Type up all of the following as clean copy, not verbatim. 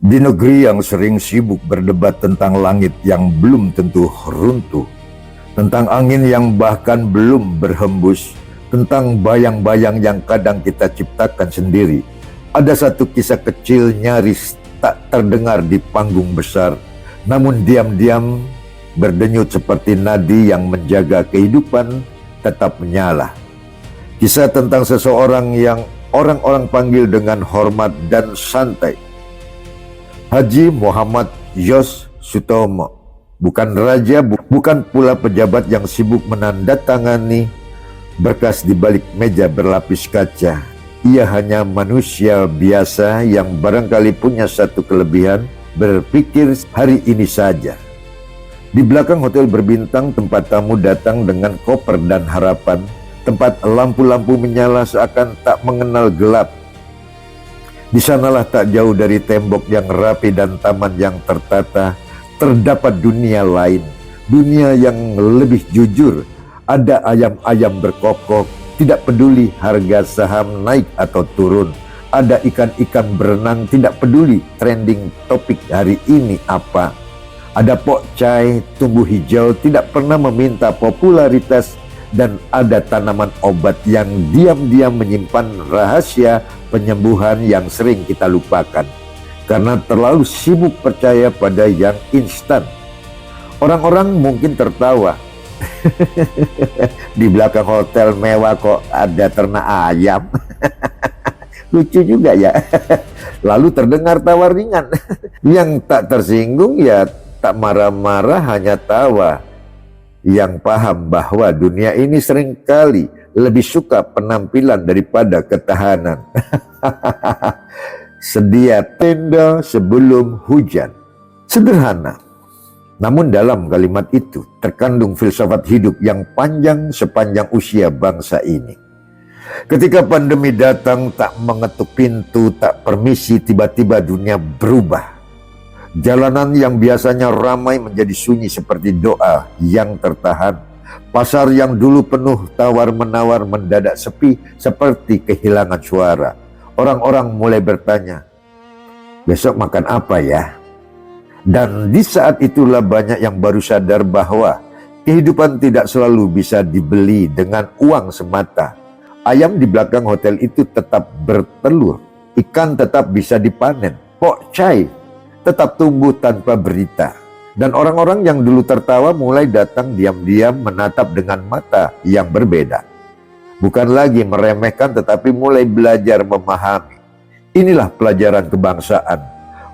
Di negeri yang sering sibuk berdebat tentang langit yang belum tentu runtuh, tentang angin yang bahkan belum berhembus, tentang bayang-bayang yang kadang kita ciptakan sendiri, ada satu kisah kecil nyaris tak terdengar di panggung besar, namun diam-diam berdenyut seperti nadi yang menjaga kehidupan tetap menyala. Kisah tentang seseorang yang orang-orang panggil dengan hormat dan santai, Haji Muhammad Yos Sutomo. Bukan raja, bukan pula pejabat yang sibuk menandatangani berkas di balik meja berlapis kaca. Ia hanya manusia biasa yang barangkali punya satu kelebihan, berpikir hari ini saja. Di belakang hotel berbintang, tempat tamu datang dengan koper dan harapan, tempat lampu-lampu menyala seakan tak mengenal gelap. Di sanalah tak jauh dari tembok yang rapi dan taman yang tertata, terdapat dunia lain, dunia yang lebih jujur. Ada ayam-ayam berkokok, tidak peduli harga saham naik atau turun. Ada ikan-ikan berenang, tidak peduli trending topik hari ini apa. Ada pokcai tumbuh hijau, tidak pernah meminta popularitas. Dan ada tanaman obat yang diam-diam menyimpan rahasia penyembuhan yang sering kita lupakan karena terlalu sibuk percaya pada yang instan. Orang-orang mungkin tertawa, di belakang hotel mewah kok ada ternak ayam. Lucu juga ya. Lalu terdengar tawa ringan. Yang tak tersinggung ya tak marah-marah, hanya tawa. Yang paham bahwa dunia ini seringkali lebih suka penampilan daripada ketahanan. Sedia tenda sebelum hujan. Sederhana, namun dalam kalimat itu terkandung filsafat hidup yang panjang sepanjang usia bangsa ini. Ketika pandemi datang, tak mengetuk pintu, tak permisi, tiba-tiba dunia berubah. Jalanan yang biasanya ramai menjadi sunyi seperti doa yang tertahan. Pasar yang dulu penuh tawar-menawar mendadak sepi seperti kehilangan suara. Orang-orang mulai bertanya, besok makan apa ya? Dan di saat itulah banyak yang baru sadar bahwa kehidupan tidak selalu bisa dibeli dengan uang semata. Ayam di belakang hotel itu tetap bertelur, ikan tetap bisa dipanen, pokcai tetap tumbuh tanpa berita. Dan orang-orang yang dulu tertawa mulai datang diam-diam menatap dengan mata yang berbeda. Bukan lagi meremehkan tetapi mulai belajar memahami. Inilah pelajaran kebangsaan.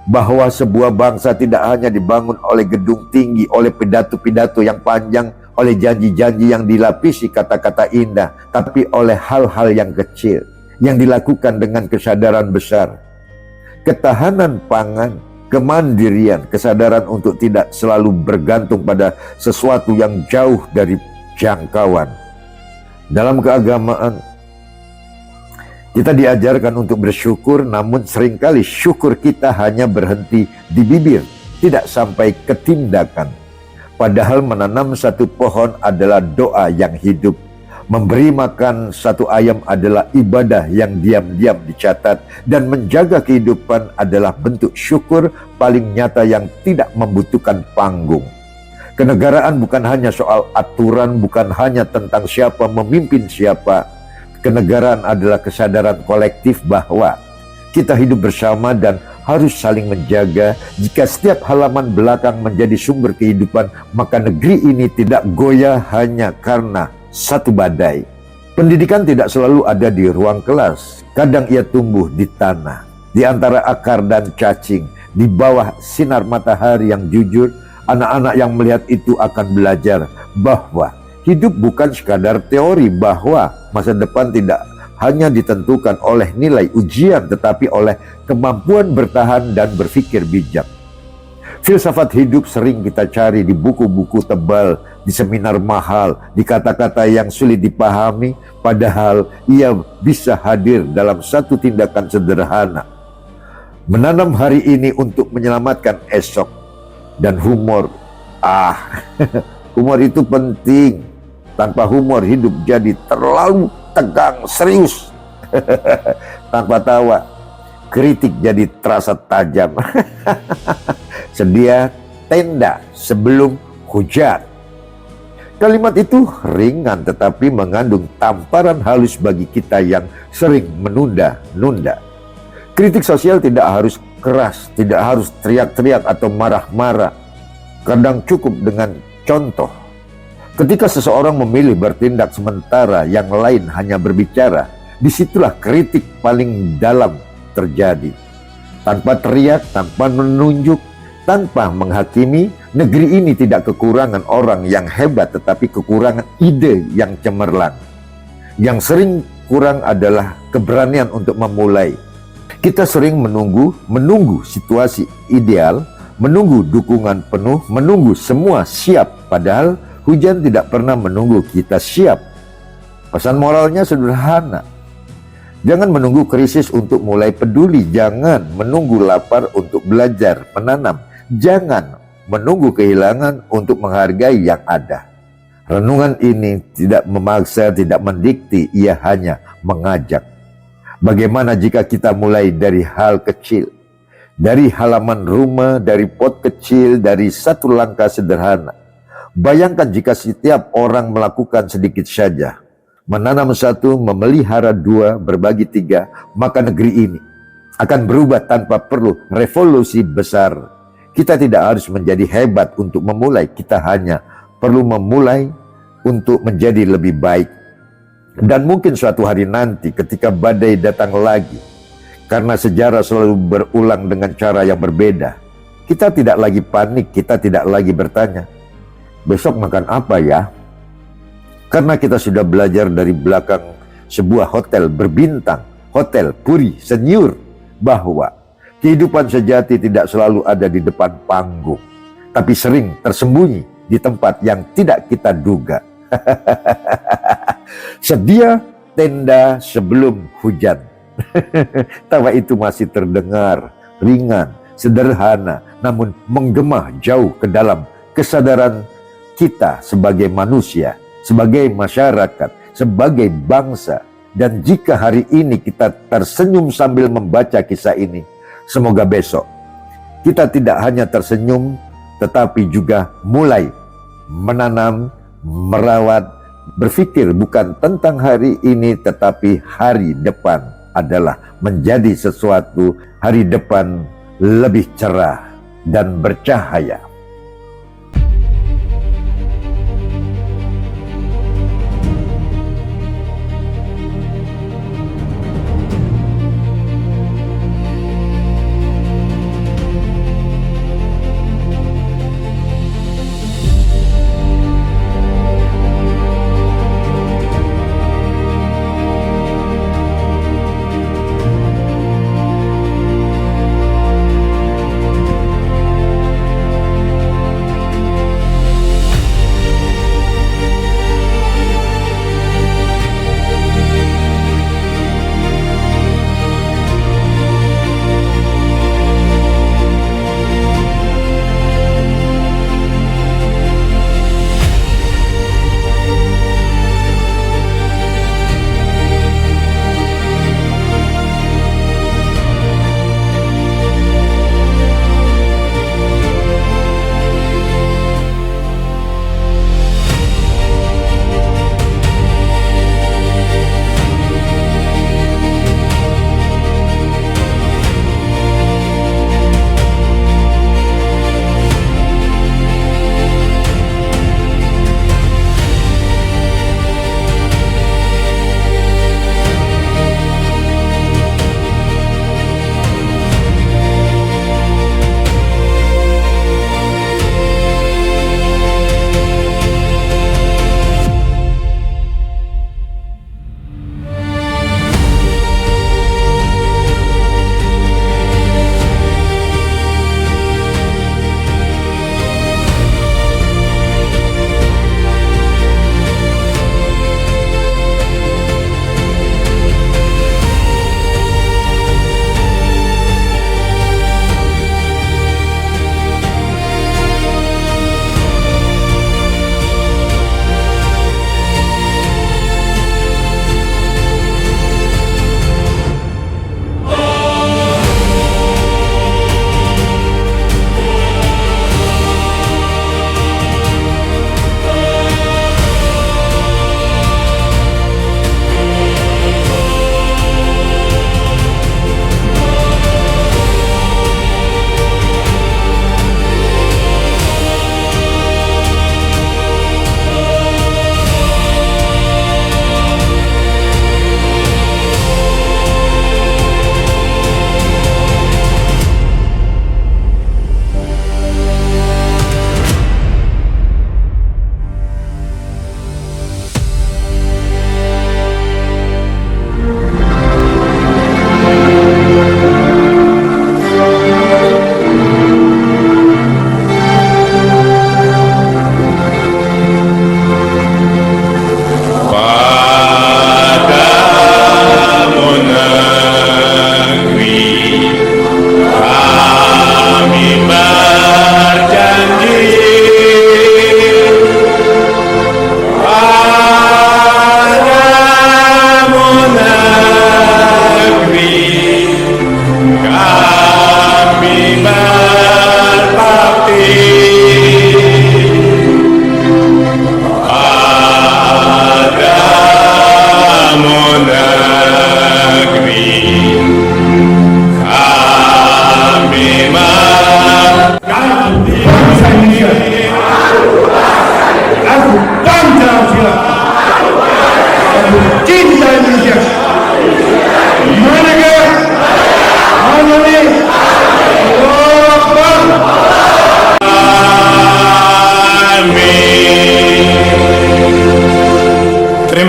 Bahwa sebuah bangsa tidak hanya dibangun oleh gedung tinggi, oleh pidato-pidato yang panjang, oleh janji-janji yang dilapisi kata-kata indah, tapi oleh hal-hal yang kecil yang dilakukan dengan kesadaran besar. Ketahanan pangan, kemandirian, kesadaran untuk tidak selalu bergantung pada sesuatu yang jauh dari jangkauan. Dalam keagamaan, kita diajarkan untuk bersyukur, namun seringkali syukur kita hanya berhenti di bibir, tidak sampai ke tindakan. Padahal menanam satu pohon adalah doa yang hidup. Memberi makan satu ayam adalah ibadah yang diam-diam dicatat, dan menjaga kehidupan adalah bentuk syukur paling nyata yang tidak membutuhkan panggung. Kenegaraan bukan hanya soal aturan, bukan hanya tentang siapa memimpin siapa. Kenegaraan adalah kesadaran kolektif bahwa kita hidup bersama dan harus saling menjaga. Jika setiap halaman belakang menjadi sumber kehidupan, maka negeri ini tidak goyah hanya karena satu badai. Pendidikan tidak selalu ada di ruang kelas. Kadang ia tumbuh di tanah, di antara akar dan cacing, di bawah sinar matahari yang jujur. Anak-anak yang melihat itu akan belajar bahwa hidup bukan sekadar teori, bahwa masa depan tidak hanya ditentukan oleh nilai ujian, tetapi oleh kemampuan bertahan dan berpikir bijak. Filsafat hidup sering kita cari di buku-buku tebal, di seminar mahal, di kata-kata yang sulit dipahami, padahal ia bisa hadir dalam satu tindakan sederhana. Menanam hari ini untuk menyelamatkan esok. Dan humor, humor itu penting. Tanpa humor hidup jadi terlalu tegang, serius. Tanpa tawa kritik jadi terasa tajam. Sedia tenda sebelum hujan. Kalimat itu ringan tetapi mengandung tamparan halus bagi kita yang sering menunda-nunda. Kritik sosial tidak harus keras, tidak harus teriak-teriak atau marah-marah. Kadang cukup dengan contoh. Ketika seseorang memilih bertindak sementara yang lain hanya berbicara, disitulah kritik paling dalam terjadi. Tanpa teriak, tanpa menunjuk, tanpa menghakimi, negeri ini tidak kekurangan orang yang hebat, tetapi kekurangan ide yang cemerlang. Yang sering kurang adalah keberanian untuk memulai. Kita sering menunggu situasi ideal, menunggu dukungan penuh, menunggu semua siap, padahal hujan tidak pernah menunggu kita siap. Pesan moralnya sederhana. Jangan menunggu krisis untuk mulai peduli, jangan menunggu lapar untuk belajar menanam, jangan menunggu kehilangan untuk menghargai yang ada. Renungan ini tidak memaksa, tidak mendikti, ia hanya mengajak. Bagaimana jika kita mulai dari hal kecil, dari halaman rumah, dari pot kecil, dari satu langkah sederhana. Bayangkan jika setiap orang melakukan sedikit saja, menanam satu, memelihara dua, berbagi tiga, maka negeri ini akan berubah tanpa perlu revolusi besar. Kita tidak harus menjadi hebat untuk memulai, kita hanya perlu memulai untuk menjadi lebih baik. Dan mungkin suatu hari nanti ketika badai datang lagi, karena sejarah selalu berulang dengan cara yang berbeda, kita tidak lagi panik, kita tidak lagi bertanya, besok makan apa ya? Karena kita sudah belajar dari belakang sebuah hotel berbintang, hotel Puri Senyur, bahwa kehidupan sejati tidak selalu ada di depan panggung, tapi sering tersembunyi di tempat yang tidak kita duga. Sedia tenda sebelum hujan. Tawa itu masih terdengar ringan, sederhana, namun menggema jauh ke dalam kesadaran kita sebagai manusia, sebagai masyarakat, sebagai bangsa. Dan jika hari ini kita tersenyum sambil membaca kisah ini, semoga besok kita tidak hanya tersenyum, tetapi juga mulai menanam, merawat, berpikir bukan tentang hari ini, tetapi hari depan adalah menjadi sesuatu hari depan lebih cerah dan bercahaya.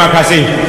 Terima kasih.